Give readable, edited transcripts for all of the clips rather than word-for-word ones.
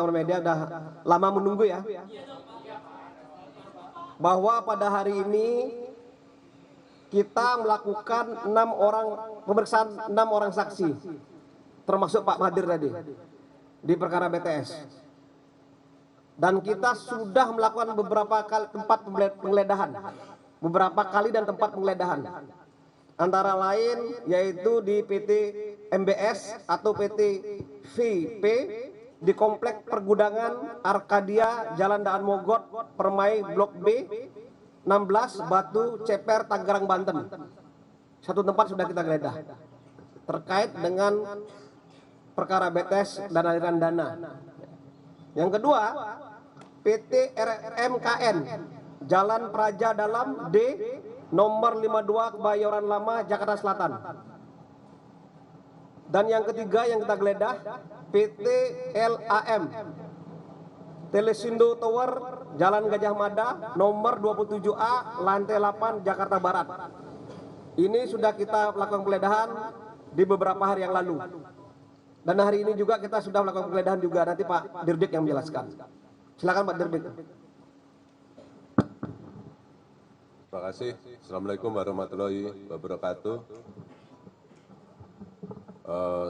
media udah lama menunggu ya, bahwa pada hari ini kita melakukan pemeriksaan 6 orang saksi, termasuk Pak Madir tadi di perkara BTS. Dan kita sudah melakukan beberapa kali tempat penggeledahan, antara lain yaitu di PT MBS atau PT VIP, di Komplek Pergudangan Arkadia Jalan Daan Mogot Permai Blok B 16 Batu Ceper Tangerang Banten. Satu tempat sudah kita geledah terkait dengan perkara BTS dan aliran dana. Yang kedua, PT RMKN Jalan Praja Dalam D nomor 52 Kebayoran Lama Jakarta Selatan. Dan yang ketiga yang kita geledah, PT LAM Telesindo Tower Jalan Gajah Mada nomor 27A lantai 8 Jakarta Barat. Ini sudah kita lakukan penggeledahan di beberapa hari yang lalu. Dan hari ini juga kita sudah melakukan penggeledahan juga, nanti Pak Dirdik yang menjelaskan. Silakan Pak Dirdik. Terima kasih. Assalamualaikum warahmatullahi wabarakatuh.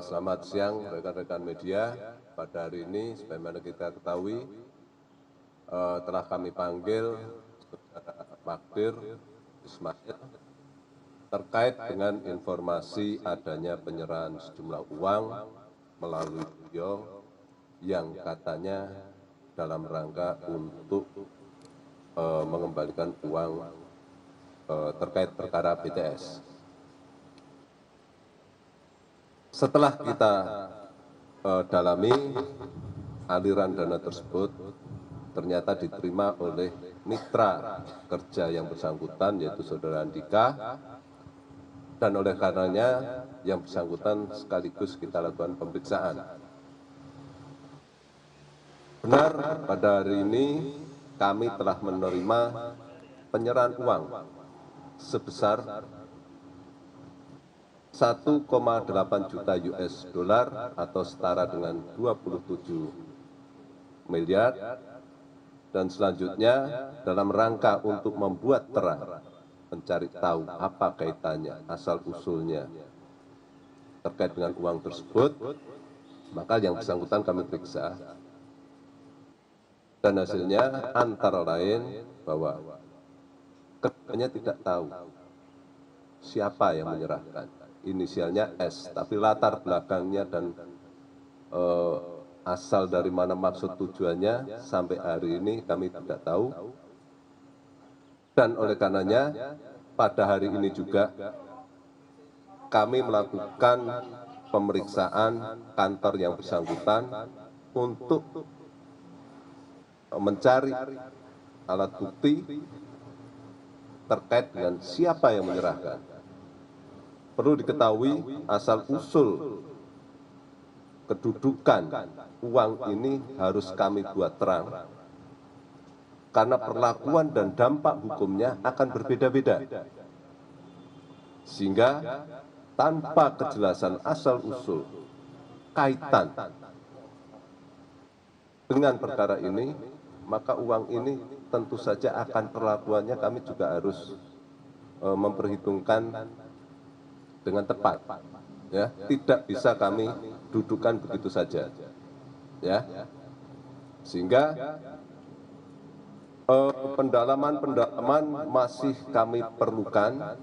Selamat siang rekan-rekan media. Pada hari ini, sebagaimana kita ketahui, telah kami panggil Saudara Magdir Ismail terkait dengan informasi adanya penyerahan sejumlah uang melalui beliau yang katanya dalam rangka untuk mengembalikan uang terkait perkara BTS. Setelah kita dalami, aliran dana tersebut ternyata diterima oleh mitra kerja yang bersangkutan, yaitu Saudara Andika, dan oleh karenanya yang bersangkutan sekaligus kita lakukan pemeriksaan. Benar, pada hari ini kami telah menerima penyerahan uang sebesar 1,8 juta US dollar atau setara dengan 27 miliar, dan selanjutnya dalam rangka untuk membuat terang, mencari tahu apa kaitannya, asal usulnya terkait dengan uang tersebut, maka yang bersangkutan kami periksa, dan hasilnya antara lain bahwa keduanya tidak tahu siapa yang menyerahkan. Inisialnya S, tapi latar belakangnya dan asal dari mana maksud tujuannya sampai hari ini kami tidak tahu. Dan oleh karenanya pada hari ini juga kami melakukan pemeriksaan kantor yang bersangkutan untuk mencari alat bukti terkait dengan siapa yang menyerahkan. Perlu diketahui asal-usul kedudukan uang ini harus kami buat terang, karena perlakuan dan dampak hukumnya akan berbeda-beda. Sehingga tanpa kejelasan asal-usul kaitan dengan perkara ini, maka uang ini tentu saja akan perlakuannya kami juga harus memperhitungkan dengan tepat, ya, tidak bisa kami dudukan begitu saja, ya, sehingga pendalaman masih kami perlukan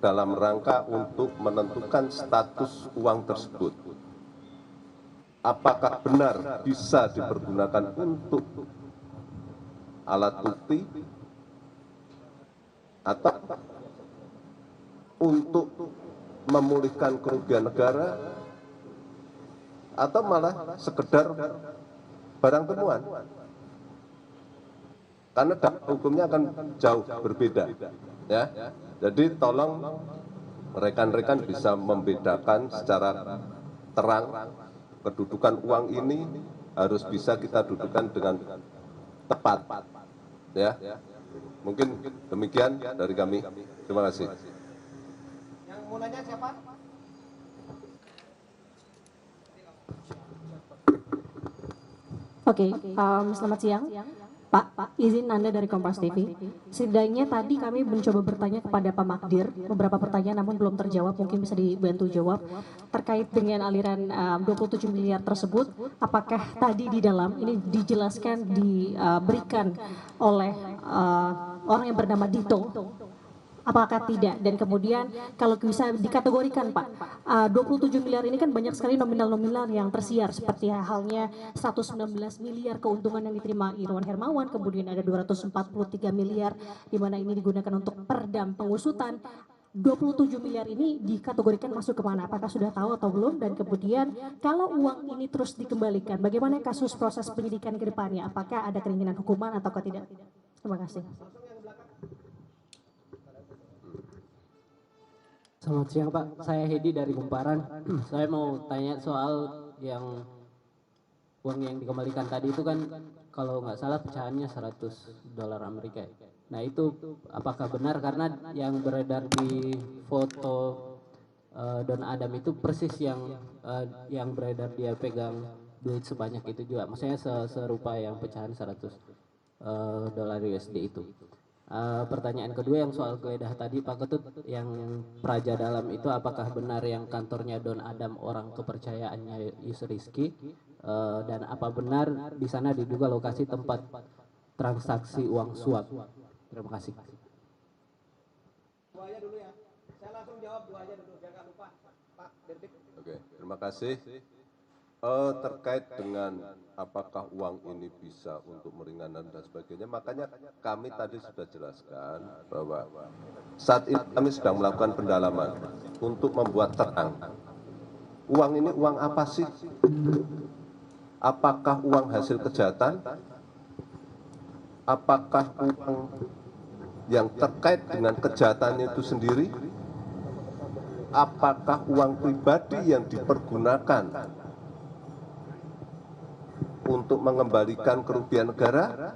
dalam rangka untuk menentukan status uang tersebut, apakah benar bisa dipergunakan untuk alat bukti atau untuk memulihkan kerugian negara, atau malah sekedar barang temuan, karena dampak hukumnya akan jauh berbeda, ya. Jadi tolong rekan-rekan bisa membedakan secara terang kedudukan uang ini harus bisa kita dudukan dengan tepat, ya. Mungkin demikian dari kami. Terima kasih. Yang mau nanya siapa? Oke, selamat siang. Pak, izin Anda dari Kompas TV. Setidaknya tadi kami mencoba bertanya kepada Pak Magdir, beberapa pertanyaan namun belum terjawab, mungkin bisa dibantu jawab. Terkait dengan aliran 27 miliar tersebut, apakah tadi di dalam ini dijelaskan, diberikan oleh orang yang bernama Dito? Apakah tidak? Dan kemudian kalau bisa dikategorikan Pak, 27 miliar ini kan banyak sekali nominal-nominal yang tersiar seperti halnya 119 miliar keuntungan yang diterima Irwan Hermawan, kemudian ada 243 miliar di mana ini digunakan untuk perdam pengusutan. 27 miliar ini dikategorikan masuk kemana? Apakah sudah tahu atau belum? Dan kemudian kalau uang ini terus dikembalikan, bagaimana kasus proses penyidikan ke depannya? Apakah ada keinginan hukuman atau tidak? Terima kasih. Selamat siang Pak, saya Hedi dari Kumparan. Saya mau tanya soal yang uang yang dikembalikan tadi itu kan kalau nggak salah pecahannya 100 dolar Amerika. Nah itu apakah benar, karena yang beredar di foto Don Adam itu persis yang beredar dia pegang duit sebanyak itu juga. Maksudnya serupa yang pecahan 100 dolar USD itu. Pertanyaan kedua yang soal geledah tadi Pak Ketut, yang Praja Dalam itu apakah benar yang kantornya Don Adam orang kepercayaannya Yusuf Rizky, dan apa benar di sana diduga lokasi tempat transaksi uang suap? Terima kasih. Dua aja dulu ya. Saya langsung jawab dua aja dulu, jangan lupa Pak Dirdik. Oke, terima kasih. Terkait dengan apakah uang ini bisa untuk meringankan dan sebagainya, makanya kami tadi sudah jelaskan bahwa saat ini kami sedang melakukan pendalaman untuk membuat terang. Uang ini uang apa sih? Apakah uang hasil kejahatan? Apakah uang yang terkait dengan kejahatan itu sendiri? Apakah uang pribadi yang dipergunakan untuk mengembalikan kerugian negara,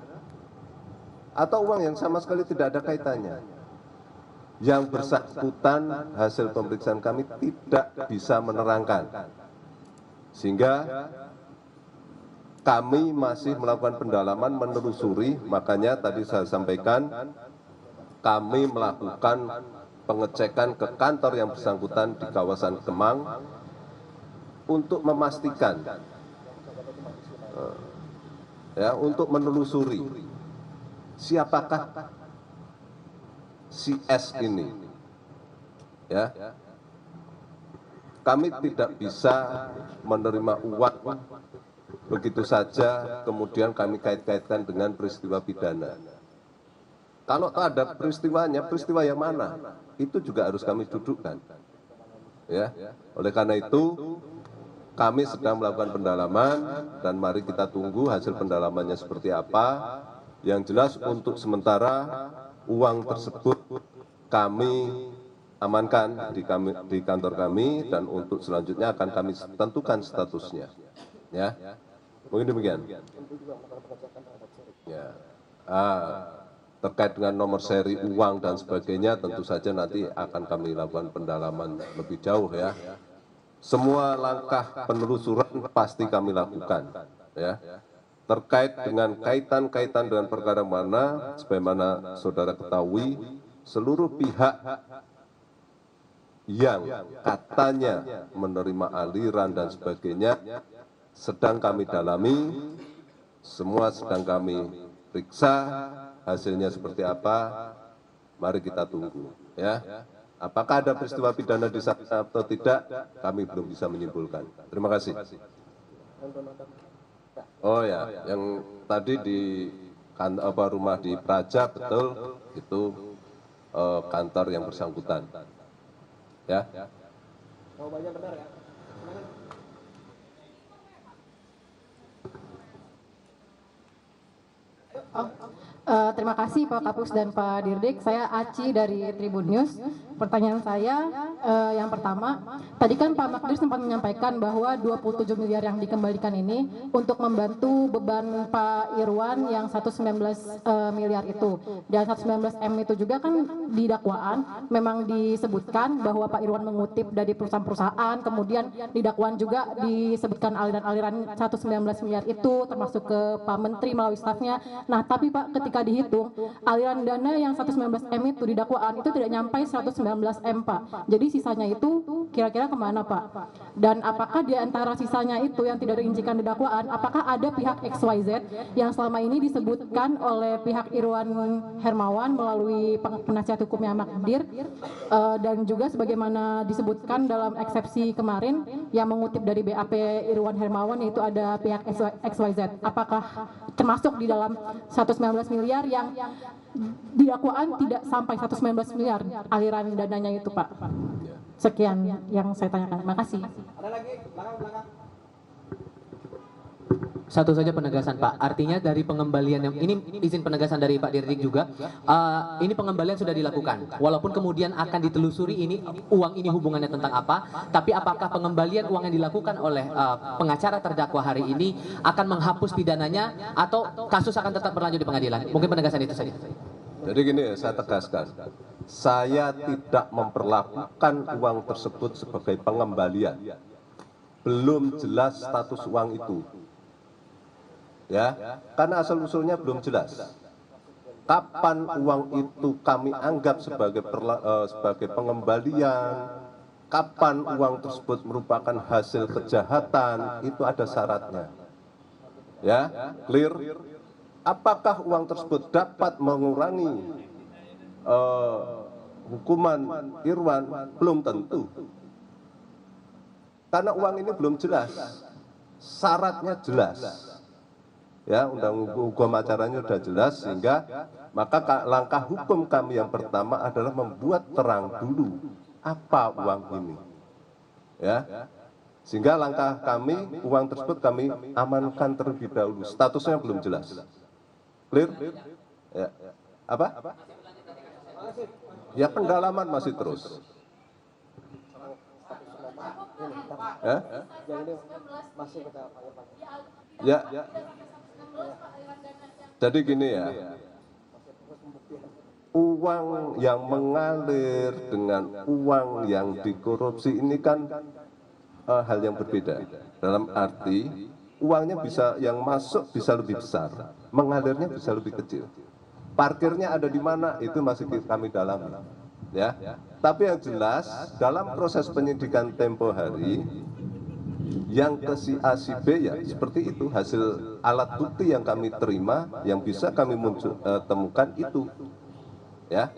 atau uang yang sama sekali tidak ada kaitannya? Yang bersangkutan hasil pemeriksaan kami tidak bisa menerangkan, sehingga kami masih melakukan pendalaman, menelusuri. Makanya tadi saya sampaikan kami melakukan pengecekan ke kantor yang bersangkutan di kawasan Kemang untuk memastikan, ya, untuk menelusuri siapakah si S ini. Ya, kami tidak bisa menerima uang begitu saja kemudian kami kait-kaitkan dengan peristiwa pidana. Kalau ada peristiwanya, peristiwa yang mana, itu juga harus kami dudukkan. Ya, oleh karena itu kami sedang melakukan pendalaman dan mari kita tunggu hasil pendalamannya seperti apa. Yang jelas untuk sementara uang tersebut kami amankan di kantor kami, dan untuk selanjutnya akan kami tentukan statusnya. Ya, mungkin demikian. Ya, terkait dengan nomor seri uang dan sebagainya tentu saja nanti akan kami lakukan pendalaman lebih jauh ya. Semua langkah penelusuran pasti kami lakukan, ya. Terkait dengan kaitan-kaitan dengan perkara mana, sebagaimana saudara ketahui, seluruh pihak yang katanya menerima aliran dan sebagainya sedang kami dalami, semua sedang kami periksa, hasilnya seperti apa, mari kita tunggu, ya. Apakah ada peristiwa pidana di sana atau tidak, kami belum bisa menyimpulkan. Terima kasih. Oh ya, yang tadi di rumah di Praja, betul, itu kantor yang bersangkutan. Ya. Jawabannya benar ya. Terima Terima kasih Pak Kapus dan Pak Dirdik. Saya Aci dari Tribun News. Pertanyaan saya yang pertama, tadi kan Pak Magdir sempat menyampaikan bahwa 27 miliar yang dikembalikan ini untuk membantu beban Pak Irwan yang 119 miliar itu. Dan 119 M itu juga kan di dakwaan memang disebutkan bahwa Pak Irwan mengutip dari perusahaan-perusahaan, kemudian di dakwaan juga disebutkan aliran-aliran 119 miliar itu termasuk ke Pak Menteri melalui stafnya. Nah, tapi Pak, ketika dihitung aliran dana yang 119 M itu di dakwaan itu tidak nyampe 119 M Pak. Jadi sisanya itu kira-kira kemana Pak? Dan apakah di antara sisanya itu yang tidak dirincikan di dakwaan, apakah ada pihak XYZ yang selama ini disebutkan oleh pihak Irwan Hermawan melalui penasihat hukumnya Magdir, dan juga sebagaimana disebutkan dalam eksepsi kemarin yang mengutip dari BAP Irwan Hermawan, yaitu ada pihak XYZ. Apakah termasuk di dalam 119 miliar yang di dakwaan tidak sampai 119 miliar aliran dananya itu Pak? Sekian yang saya tanyakan. Terima kasih. Ada lagi? Belakang. Satu saja penegasan Pak, artinya dari pengembalian yang ini izin penegasan dari Pak Dirdik juga, ini pengembalian sudah dilakukan, walaupun kemudian akan ditelusuri ini uang ini hubungannya tentang apa, tapi apakah pengembalian uang yang dilakukan oleh pengacara terdakwa hari ini akan menghapus pidananya atau kasus akan tetap berlanjut di pengadilan? Mungkin penegasan itu saja. Jadi gini, saya tegaskan, saya tidak memperlakukan uang tersebut sebagai pengembalian. Belum jelas status uang itu. Ya, karena asal-usulnya belum jelas. Kapan uang itu kami anggap sebagai pengembalian, kapan uang tersebut merupakan hasil kejahatan, itu ada syaratnya. Ya, clear? Apakah uang tersebut dapat mengurangi hukuman Irwan? Belum tentu. Karena uang ini belum jelas. Syaratnya jelas. Ya, undang hukum acaranya sudah jelas, sehingga maka langkah hukum kami yang pertama adalah membuat terang dulu apa uang ini. Ya. Sehingga langkah kami, uang tersebut kami amankan terlebih dahulu. Statusnya belum jelas. Clear? Ya. Apa? Ya, pendalaman masih terus. Ya. Ya. Jadi gini ya, uang yang mengalir dengan uang yang dikorupsi ini kan hal yang berbeda. Dalam arti uangnya bisa, yang masuk bisa lebih besar, mengalirnya bisa lebih kecil. Parkirnya ada di mana itu masih kami dalami. Ya, tapi yang jelas dalam proses penyidikan tempo hari, yang ke si A si B ya seperti itu, hasil alat bukti yang kami terima, yang bisa kami temukan itu. Ya.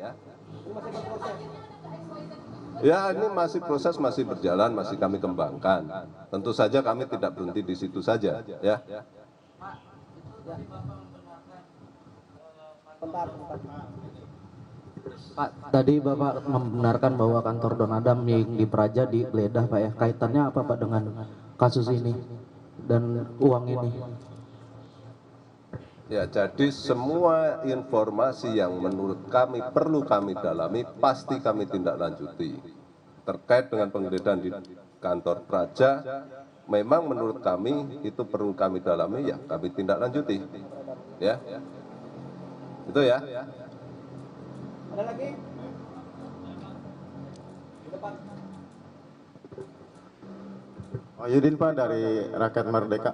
Ya, ini masih proses, masih berjalan, masih kami kembangkan. Tentu saja kami tidak berhenti di situ saja, ya. Pak, tadi Bapak membenarkan bahwa kantor Don Adam yang di Praja digeledah Pak ya. Kaitannya apa Pak dengan kasus ini dan uang ini? Ya, jadi semua informasi yang menurut kami perlu kami dalami pasti kami tindak lanjuti. Terkait dengan penggeledahan di kantor Praja, memang menurut kami itu perlu kami dalami, ya kami tindak lanjuti. Ya, itu ya. Ada lagi? Di depan. Pak Yudin Pak dari Rakyat Merdeka.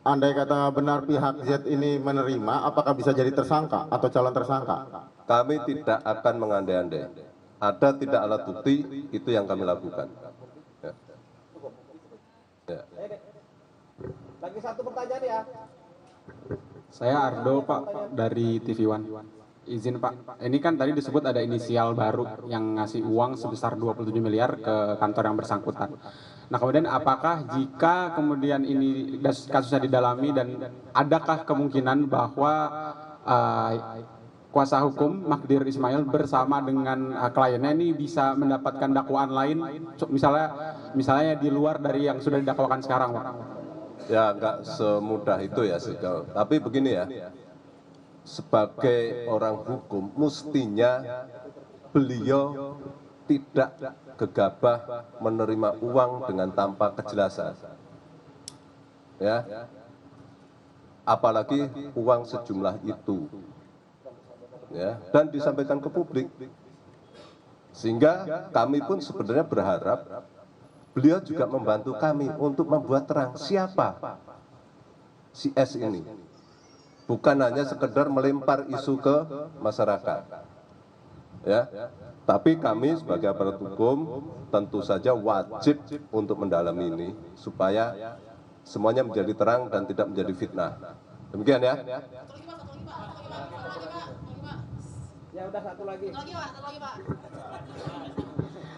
Andai kata benar pihak Z ini menerima, apakah bisa jadi tersangka atau calon tersangka? Kami tidak akan mengandai-andai. Ada tidak alat bukti, itu yang kami lakukan. Ya. Ya. Lagi satu pertanyaan ya. Saya Ardo Pak dari TV One. Izin Pak, ini kan tadi disebut ada inisial baru yang ngasih uang sebesar 27 miliar ke kantor yang bersangkutan. Nah kemudian apakah jika kemudian ini kasusnya didalami dan adakah kemungkinan bahwa kuasa hukum Magdir Ismail bersama dengan kliennya ini bisa mendapatkan dakwaan lain, misalnya di luar dari yang sudah didakwakan sekarang Pak? Ya, nggak semudah itu ya, tapi begini ya. sebagai orang hukum mestinya beliau tidak gegabah menerima uang dengan tanpa kejelasan. Ya. Apalagi uang sejumlah itu. Ya, dan disampaikan ke publik. Sehingga kami pun sebenarnya berharap beliau juga membantu kami untuk membuat terang siapa si S ini. Bukan hanya sekedar melempar isu ke masyarakat. Ya, tapi kami sebagai aparat hukum tentu saja wajib untuk mendalami ini supaya semuanya menjadi terang dan tidak menjadi fitnah. Demikian ya. Ya udah satu lagi.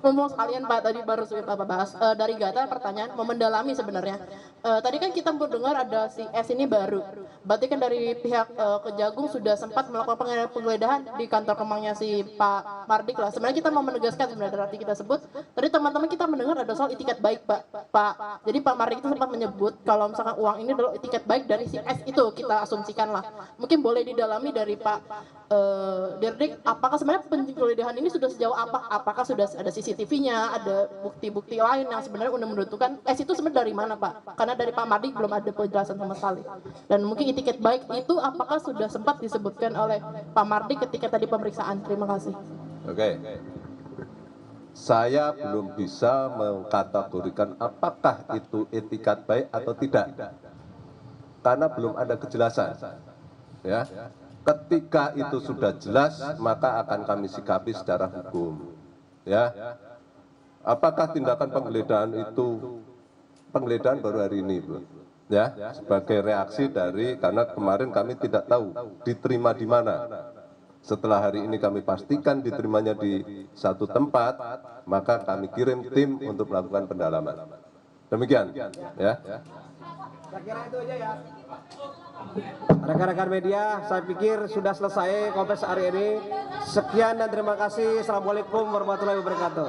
Ngomong sekalian Pak, tadi baru Bapak bahas dari Gata pertanyaan mau mendalami sebenarnya. Tadi kan kita mendengar ada si S ini baru. Berarti kan dari pihak Kejagung sudah sempat melakukan penggeledahan di kantor Kemangnya si Pak Mardik lah. Sebenarnya kita mau menegaskan sebenarnya arti kita sebut. Tadi teman-teman kita mendengar ada soal itikat baik Pak. Jadi Pak Mardik itu sempat menyebut kalau misalkan uang ini adalah itikat baik dari si S itu, kita asumsikan lah. Mungkin boleh didalami dari Pak Dirdik, apakah sebenarnya penggeledahan ini sudah sejauh apa? Apakah sudah ada CCTV-nya, ada bukti-bukti lain yang sebenarnya udah menentukan S itu sebenarnya dari mana Pak? Karena dari Pak Mardik belum ada penjelasan sama sekali. Dan mungkin etiket baik itu apakah sudah sempat disebutkan oleh Pak Mardik ketika tadi pemeriksaan? Terima kasih. Oke. Saya belum bisa mengkategorikan apakah itu etikat baik atau tidak. Karena belum ada kejelasan. Ya. Ketika itu sudah jelas, maka akan kami sikapi secara hukum. Ya, apakah tindakan penggeledahan itu penggeledahan baru hari ini, Bu? Ya, sebagai reaksi dari karena kemarin kami tidak tahu diterima di mana. Setelah hari ini kami pastikan diterimanya di satu tempat, maka kami kirim tim untuk melakukan pendalaman. Demikian, ya. Saya kira itu aja ya. Rekan-rekan media, saya pikir sudah selesai konferensi hari ini. Sekian dan terima kasih. Assalamualaikum warahmatullahi wabarakatuh.